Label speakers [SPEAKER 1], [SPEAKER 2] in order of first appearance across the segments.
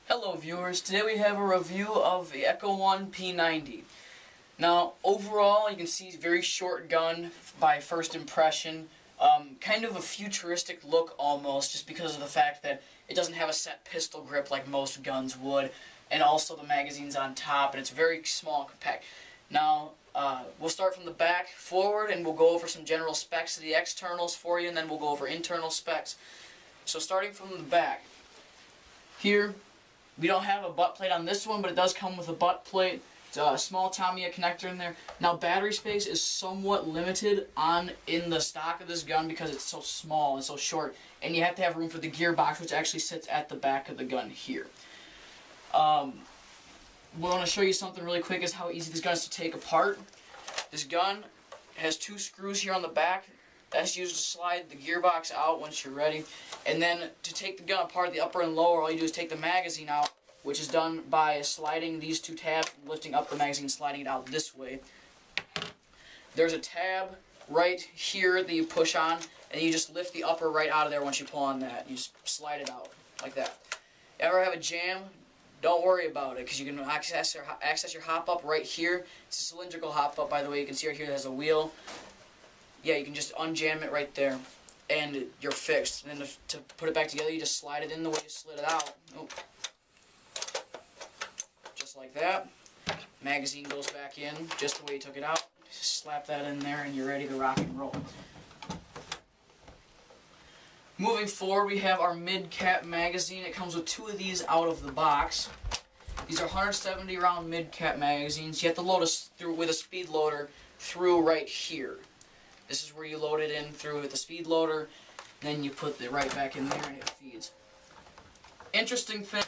[SPEAKER 1] Hello viewers, today we have a review of the Echo One P90. Now overall you can see it's a very short gun by first impression, kind of a futuristic look almost, just because of the fact that it doesn't have a set pistol grip like most guns would, and also the magazine's on top and it's very small and compact. Now we'll start from the back forward and we'll go over some general specs of the externals for you, and then we'll go over internal specs. So starting from the back, here we don't have a butt plate on this one, but it does come with a butt plate. It's a small Tamiya connector in there. Now battery space is somewhat limited in the stock of this gun because it's so small and so short, and you have to have room for the gearbox, which actually sits at the back of the gun here. We want to show you something really quick, is how easy this gun is to take apart. This gun has two screws here on the back. That's used to slide the gearbox out once you're ready. And then to take the gun apart, the upper and lower, all you do is take the magazine out, which is done by sliding these two tabs, lifting up the magazine, sliding it out this way. There's a tab right here that you push on, and you just lift the upper right out of there once you pull on that. You just slide it out like that. Ever have a jam? Don't worry about it, because you can access your hop-up right here. It's a cylindrical hop-up, by the way. You can see right here it has a wheel. Yeah, you can just unjam it right there, and you're fixed. And then to put it back together, you just slide it in the way you slid it out. Oh. Just like that. Magazine goes back in just the way you took it out. Just slap that in there, and you're ready to rock and roll. Moving forward, we have our mid-cap magazine. It comes with two of these out of the box. These are 170 round mid-cap magazines. You have to load through with a speed loader through right here. This is where you load it in through with the speed loader, then you put it right back in there and it feeds. Interesting thing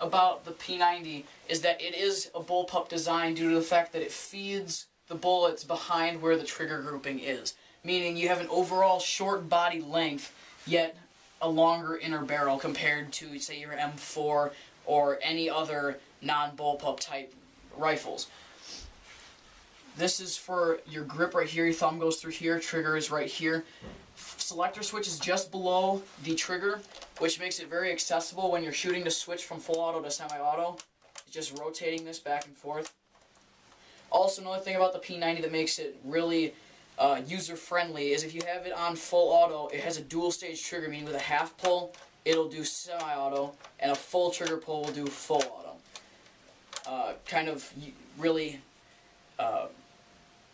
[SPEAKER 1] about the P90 is that it is a bullpup design due to the fact that it feeds the bullets behind where the trigger grouping is. Meaning you have an overall short body length, yet a longer inner barrel compared to, say, your M4 or any other non-bullpup type rifles. This is for your grip right here. Your thumb goes through here. Trigger is right here. Selector switch is just below the trigger, which makes it very accessible when you're shooting to switch from full auto to semi-auto. It's just rotating this back and forth. Also, another thing about the P90 that makes it really user-friendly is if you have it on full auto, it has a dual-stage trigger, meaning with a half pull, it'll do semi-auto, and a full trigger pull will do full auto. Kind of really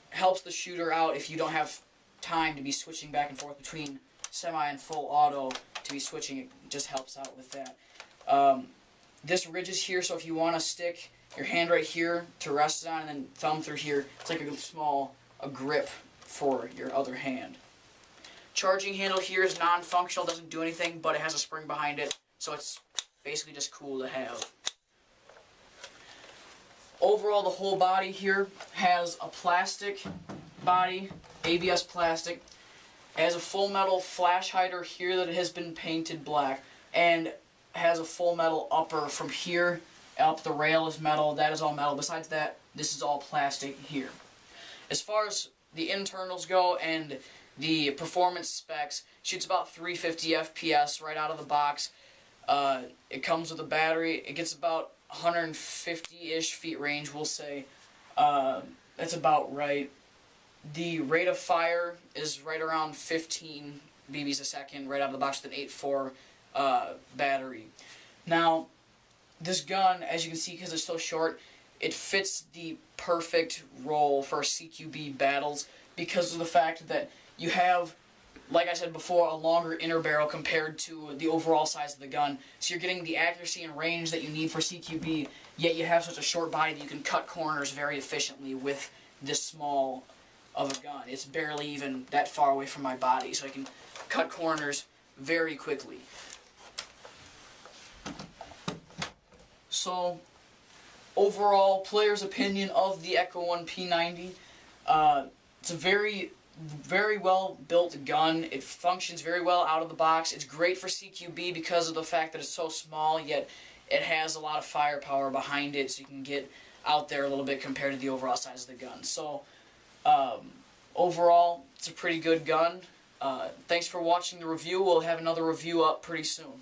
[SPEAKER 1] helps the shooter out if you don't have time to be switching back and forth between semi and full auto. To be switching, it just helps out with that. This ridge is here, so if you want to stick your hand right here to rest it on and then thumb through here, it's like a grip for your other hand. Charging handle here is non-functional, doesn't do anything, but it has a spring behind it, so it's basically just cool to have. Overall, the whole body here has a plastic body, ABS plastic. It has a full metal flash hider here that has been painted black, and has a full metal upper from here up. The rail is metal, that is all metal. Besides that, this is all plastic here. As far as the internals go and the performance specs, shoots about 350 FPS right out of the box. It comes with a battery. It gets about 150-ish feet range, we'll say. That's about right. The rate of fire is right around 15 BBs a second, right out of the box with an 8.4 battery. Now, this gun, as you can see, because it's so short, it fits the perfect role for CQB battles because of the fact that you have, like I said before, a longer inner barrel compared to the overall size of the gun. So you're getting the accuracy and range that you need for CQB, yet you have such a short body that you can cut corners very efficiently with this small of a gun. It's barely even that far away from my body, so I can cut corners very quickly. So, overall, player's opinion of the Echo One P90. It's a very well built gun. It functions very well out of the box. It's great for CQB because of the fact that it's so small, yet it has a lot of firepower behind it, so you can get out there a little bit compared to the overall size of the gun. So overall, it's a pretty good gun. Thanks for watching the review. We'll have another review up pretty soon.